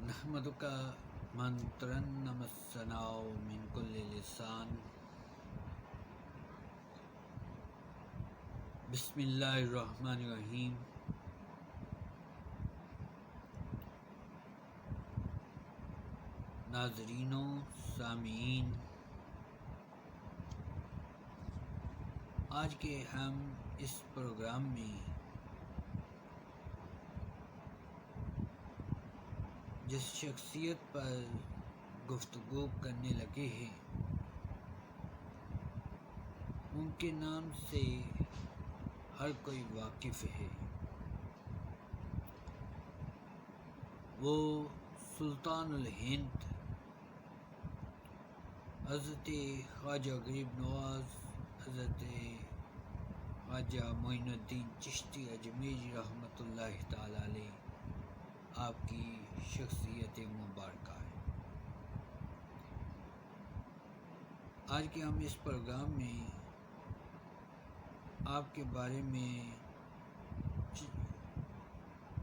نحمدک منترنم الثناء من کل لسان بسم اللہ الرحمن الرحیم۔ ناظرین و سامعین، آج کے ہم اس پروگرام میں جس شخصیت پر گفتگو کرنے لگے ہیں ان کے نام سے ہر کوئی واقف ہے۔ وہ سلطان الہند حضرت خواجہ غریب نواز حضرت خواجہ معین الدین چشتی اجمیری رحمۃ اللہ تعالی علیہ آپ کی شخصیت مبارکہ ہے۔ آج کے ہم اس پروگرام میں آپ کے بارے میں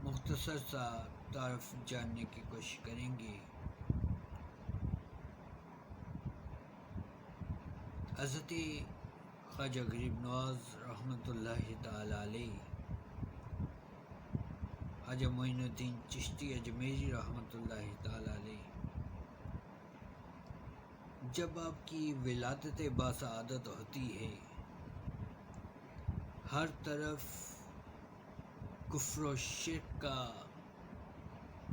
مختصر سا تعارف جاننے کی کوشش کریں گے۔ حضرت خواجہ غریب نواز رحمۃ اللہ تعالی علیہ خواجہ معین الدین چشتی اجمیری رحمۃ اللہ تعالی علیہ جب آپ کی ولادت باسعادت ہوتی ہے ہر طرف کفر و شرک کا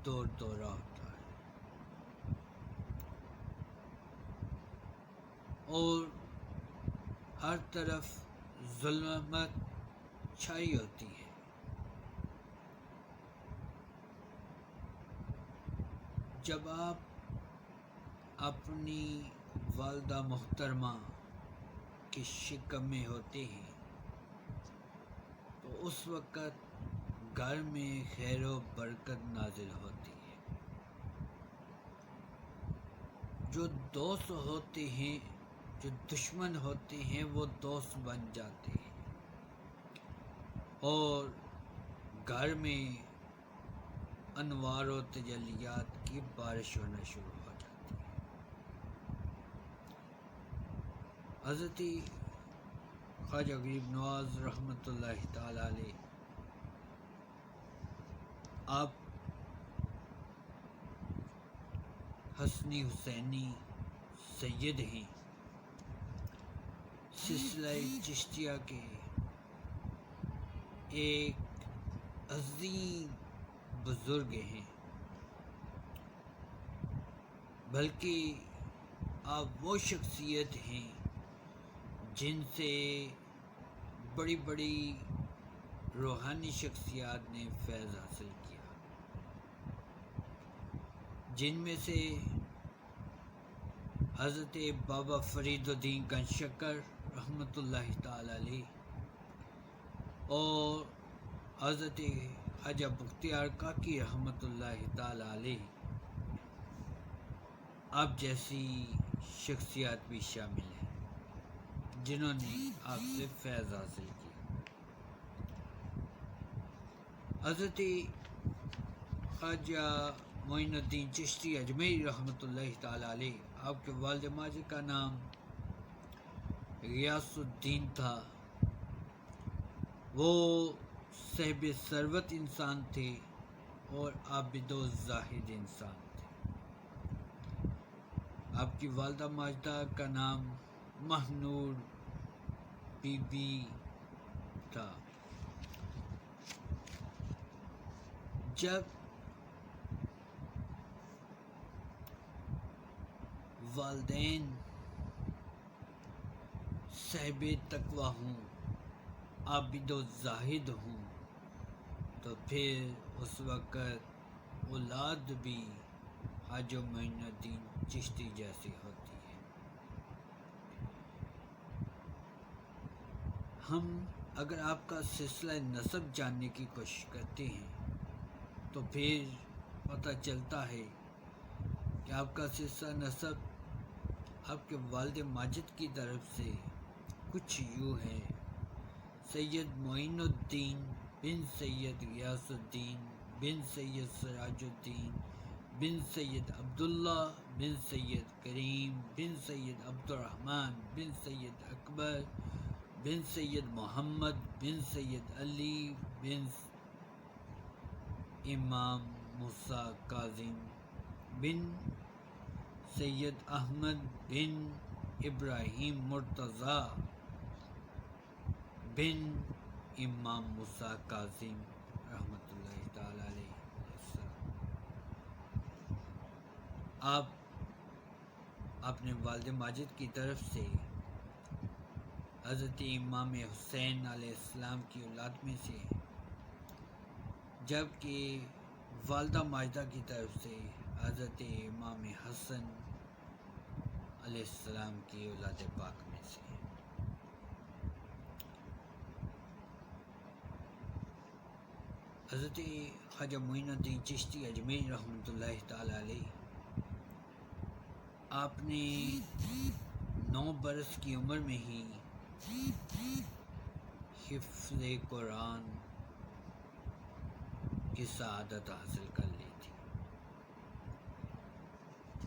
دور دورہ ہوتا ہے اور ہر طرف ظلمت چھائی ہوتی ہے۔ جب آپ اپنی والدہ محترمہ کی شکم میں ہوتے ہیں تو اس وقت گھر میں خیر و برکت نازل ہوتی ہے۔ جو دوست ہوتے ہیں جو دشمن ہوتے ہیں وہ دوست بن جاتے ہیں اور گھر میں انوار و تجلیات کی بارش ہونا شروع ہو جاتی ہے۔ حضرت خواجہ غریب نواز رحمۃ اللہ تعالی علیہ آپ حسنی حسینی سید ہیں، سلسلہ چشتیہ کے ایک عظیم بزرگ ہیں، بلکہ آپ وہ شخصیت ہیں جن سے بڑی بڑی روحانی شخصیات نے فیض حاصل کیا، جن میں سے حضرت بابا فرید الدین گنجشکر رحمۃ اللہ تعالی علیہ اور حضرت خواجہ بختیار کاکی رحمۃ اللہ تعالی علیہ آپ جیسی شخصیات بھی شامل ہیں جنہوں نے آپ سے فیض حاصل کیا۔ حضرت خواجہ معین الدین چشتی اجمیری رحمۃ اللہ تعالی علیہ آپ کے والد ماجد کا نام غیاث الدین تھا۔ وہ صاحب ثروت انسان تھے اور عابد و زاہد انسان تھے۔ آپ کی والدہ ماجدہ کا نام مہنور بی بی تھا۔ جب والدین صاحب تقوی ہوں، عابد و زاہد ہوں تو پھر اس وقت اولاد بھی خواجہ معین الدین چشتی جیسی ہوتی ہے۔ ہم اگر آپ کا سلسلہ نسب جاننے کی کوشش کرتے ہیں تو پھر پتہ چلتا ہے کہ آپ کا سلسلہ نسب آپ کے والد ماجد کی طرف سے کچھ یوں ہے: سید معین الدین بن سید غیاث الدین بن سید سراج الدین بن سید عبداللہ بن سید کریم بن سید عبد الرحمن بن سید اکبر بن سید محمد بن سید علی بن امام موسیٰ کاظم بن سید احمد بن ابراہیم مرتضیٰ بن امام موسیٰ کاظم رحمۃ اللہ تعالی علیہ السلام۔ آپ اپنے والد ماجد کی طرف سے حضرت امام حسین علیہ السلام کی اولاد میں سے، جبکہ والدہ ماجدہ کی طرف سے حضرت امام حسن علیہ السلام کی اولاد پاک میں سے۔ حضرت خواجہ معین الدین چشتی اجمیری رحمۃ اللہ تعالی علیہ، آپ نے 9 برس کی عمر میں ہی حفظ قرآن کی سعادت حاصل کر لی تھی۔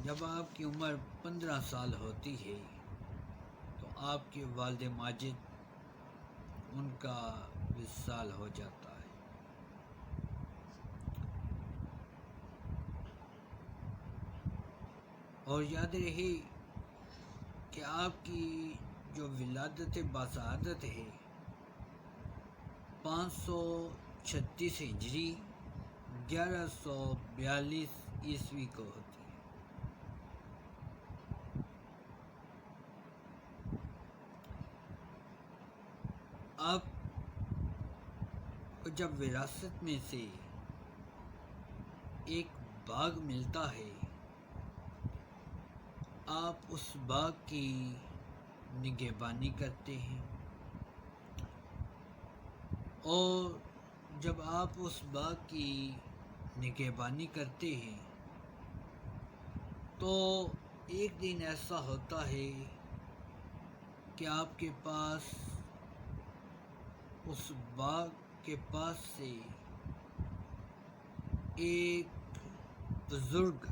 جب آپ کی عمر 15 سال ہوتی ہے تو آپ کے والد ماجد ان کا وصال ہو جاتا ہے۔ اور یاد رہے کہ آپ کی جو ولادت باسعادت ہے 536 ہجری 1142 عیسوی کو ہوتی ہے۔ آپ کو جب وراثت میں سے ایک باغ ملتا ہے، آپ اس باغ کی نگہبانی کرتے ہیں، اور جب آپ اس باغ کی نگہبانی کرتے ہیں تو ایک دن ایسا ہوتا ہے کہ آپ کے پاس اس باغ کے پاس سے ایک بزرگ